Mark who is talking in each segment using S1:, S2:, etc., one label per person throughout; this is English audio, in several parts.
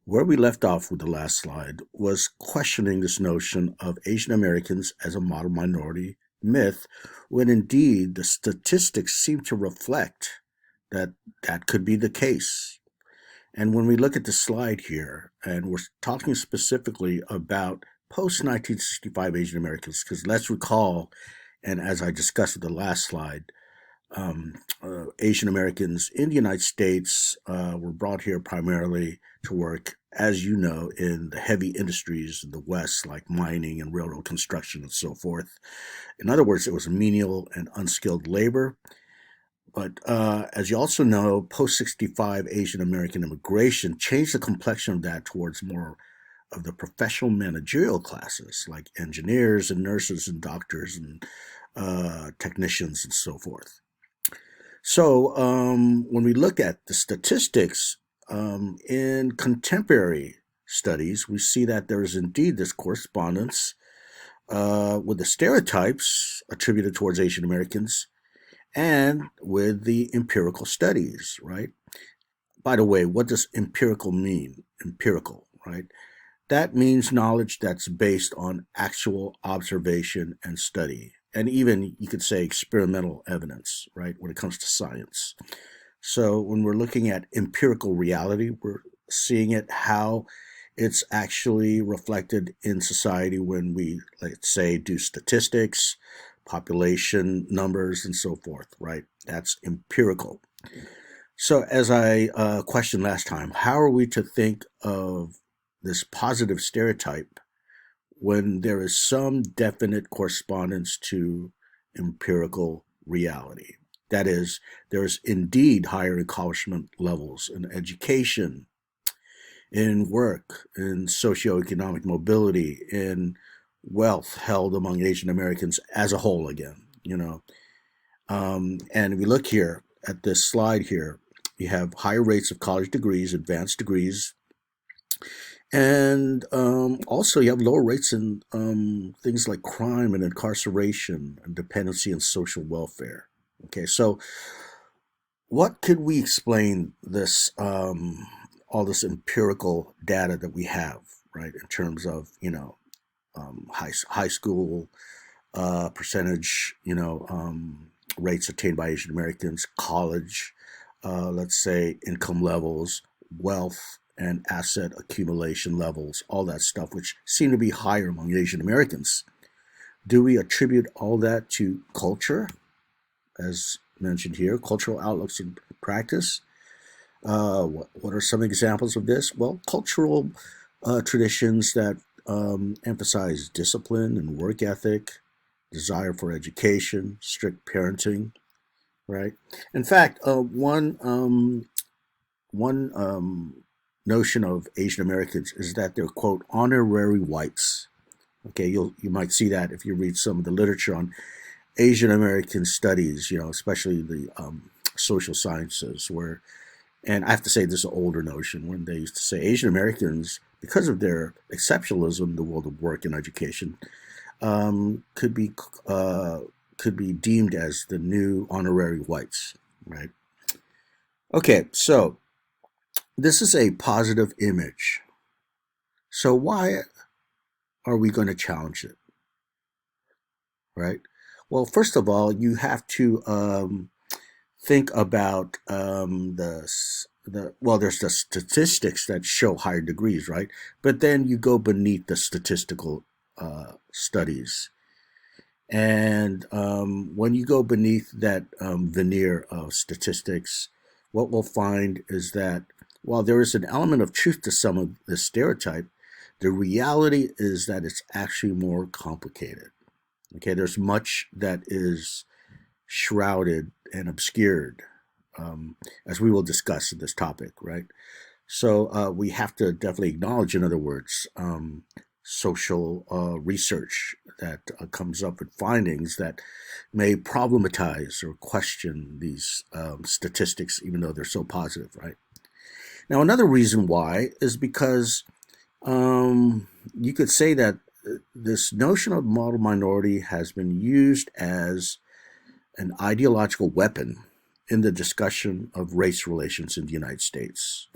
S1: Where we left off with the last slide was questioning this notion of Asian Americans as a model minority myth, when indeed the statistics seem to reflect that that could be the case. And when we look at the slide here, and we're talking specifically about post 1965 Asian Americans, because let's recall, and as I discussed with the last slide, Asian Americans in the United States were brought here primarily to work, as you know, in the heavy industries in the West, like mining and railroad construction and so forth. In other words, it was menial and unskilled labor. But as you also know, post 65 Asian American immigration changed the complexion of that towards more of the professional managerial classes, like engineers and nurses and doctors and technicians and so forth. So when we look at the statistics in contemporary studies, we see that there is indeed this correspondence with the stereotypes attributed towards Asian Americans and with the empirical studies, right? By the way, what does empirical mean? Empirical, right? That means knowledge that's based on actual observation and study, and even you could say experimental evidence, right, when it comes to science. So when we're looking at empirical reality, we're seeing it how it's actually reflected in society when we, let's say, do statistics, population numbers, and so forth, right? That's empirical. So, as I questioned last time, how are we to think of this positive stereotype when there is some definite correspondence to empirical reality? That is, there is indeed higher accomplishment levels in education, in work, in socioeconomic mobility, in wealth held among Asian Americans as a whole again, you know. And if we look here at this slide here, you have higher rates of college degrees, advanced degrees, and also you have lower rates in things like crime and incarceration and dependency and social welfare. Okay, so what could we explain this all this empirical data that we have, right, in terms of high school percentage, rates attained by Asian Americans, college, let's say income levels, wealth and asset accumulation levels, all that stuff, which seem to be higher among Asian Americans. Do we attribute all that to culture, as mentioned here, cultural outlooks and practice? What are some examples of this? Well, cultural traditions that emphasize discipline and work ethic, desire for education, strict parenting, right? In fact, one notion of Asian Americans is that they're quote honorary whites. Okay, you might see that if you read some of the literature on Asian American studies, especially the social sciences, where and I have to say this is an older notion when they used to say Asian Americans, because of their exceptionalism in the world of work and education, um, could be uh, could be deemed as the new honorary whites, right? Okay, so this is a positive image. So why are we going to challenge it, right? Well, first of all, you have to think about the well, there's the statistics that show higher degrees, right? But then you go beneath the statistical studies, and when you go beneath that veneer of statistics, what we'll find is that while there is an element of truth to some of the stereotype, the reality is that it's actually more complicated. Okay, there's much that is shrouded and obscured, as we will discuss in this topic, right? So we have to definitely acknowledge, in other words, social research that comes up with findings that may problematize or question these statistics, even though they're so positive, right? Now, another reason why is because you could say that this notion of model minority has been used as an ideological weapon in the discussion of race relations in the United States.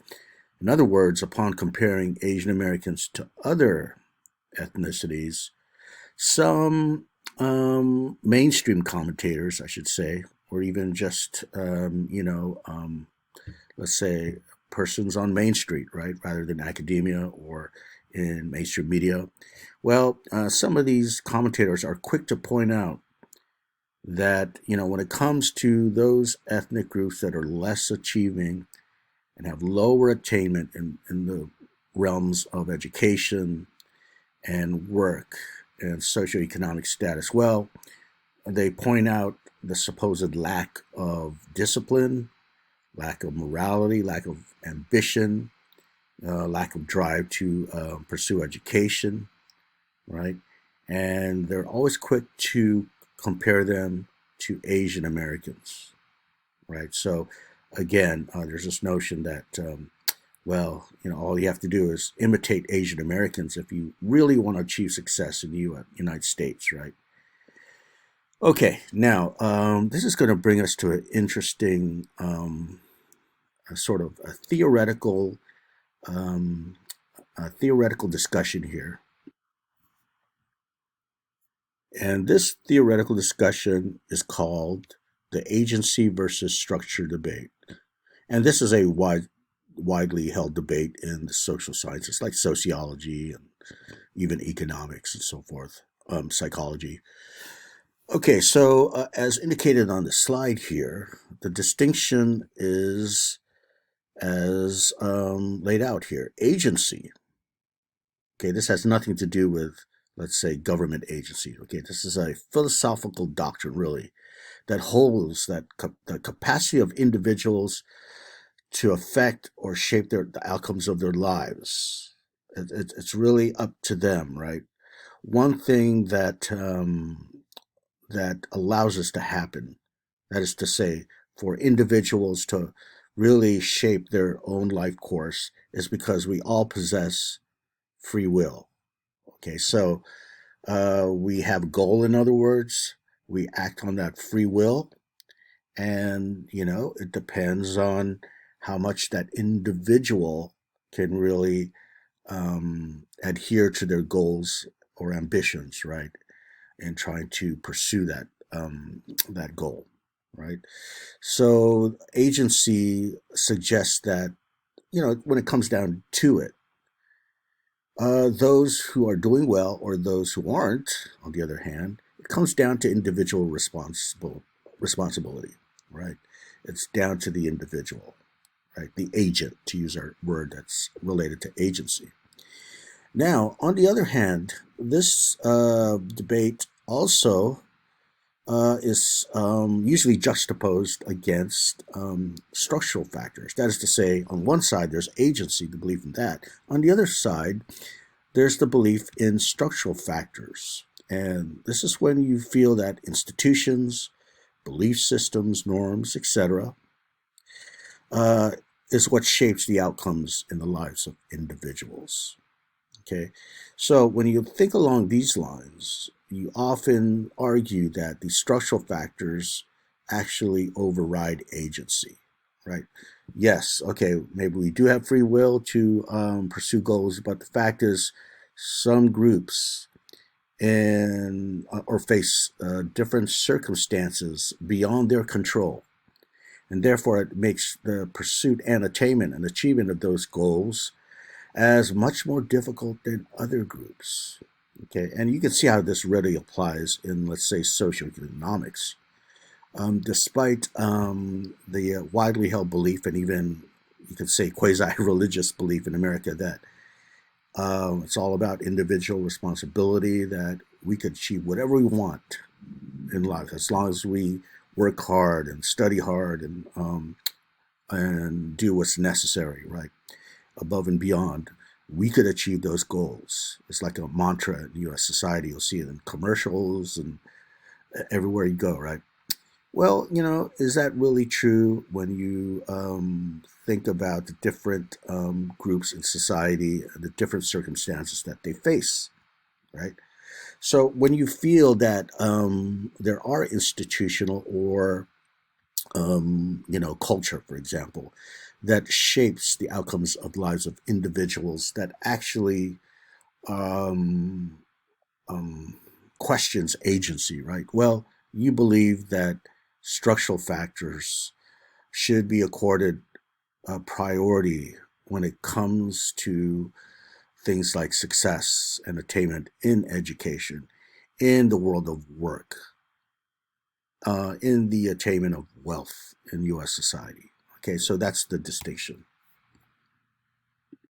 S1: In other words, upon comparing Asian Americans to other ethnicities, some mainstream commentators, I should say, or even just, let's say, persons on Main Street, right, rather than academia or in mainstream media. Well, some of these commentators are quick to point out that, when it comes to those ethnic groups that are less achieving and have lower attainment in the realms of education and work and socioeconomic status, well, they point out the supposed lack of discipline, lack of morality, lack of ambition, lack of drive to pursue education, right? And they're always quick to compare them to Asian Americans, right? So, again, there's this notion that, all you have to do is imitate Asian Americans if you really want to achieve success in the United States, right? Okay, now this is going to bring us to an interesting a sort of um, a theoretical discussion here. And this theoretical discussion is called the agency versus structure debate. And this is a widely held debate in the social sciences like sociology and even economics and so forth, psychology. Okay, so as indicated on the slide here, the distinction is as laid out here. Agency. Okay, this has nothing to do with, let's say, government agency. Okay, this is a philosophical doctrine, really, that holds that the capacity of individuals to affect or shape the outcomes of their lives. It's really up to them, right? One thing that allows this to happen, that is to say, for individuals to really shape their own life course, is because we all possess free will. Okay, so we have a goal, in other words, we act on that free will, and it depends on how much that individual can really adhere to their goals or ambitions, right? And trying to pursue that goal, right? So agency suggests that when it comes down to it, those who are doing well or those who aren't, on the other hand, it comes down to individual responsibility, right? It's down to the individual, right? The agent, to use our word that's related to agency. Now, on the other hand, this debate also is usually juxtaposed against structural factors. That is to say, on one side, there's agency, the belief in that. On the other side, there's the belief in structural factors. And this is when you feel that institutions, belief systems, norms, etc., uh, is what shapes the outcomes in the lives of individuals. Okay, so when you think along these lines, you often argue that the structural factors actually override agency, right? Yes, okay, maybe we do have free will to pursue goals, but the fact is, some groups or face different circumstances beyond their control, and therefore it makes the pursuit and attainment and achievement of those goals as much more difficult than other groups. Okay, and you can see how this really applies in, let's say, socioeconomics. Despite the widely held belief, and even you could say quasi-religious belief in America, that it's all about individual responsibility, that we could achieve whatever we want in life as long as we work hard and study hard and do what's necessary, right? Above and beyond, we could achieve those goals. It's like a mantra in U.S. society. You'll see it in commercials and everywhere you go, right? Well, is that really true when you think about the different groups in society and the different circumstances that they face, right? So when you feel that there are institutional or culture, for example, that shapes the outcomes of lives of individuals, that actually um, um, questions agency, right? Well, you believe that structural factors should be accorded a priority when it comes to things like success and attainment in education, in the world of work, in the attainment of wealth in U.S. society. Okay, so that's the distinction.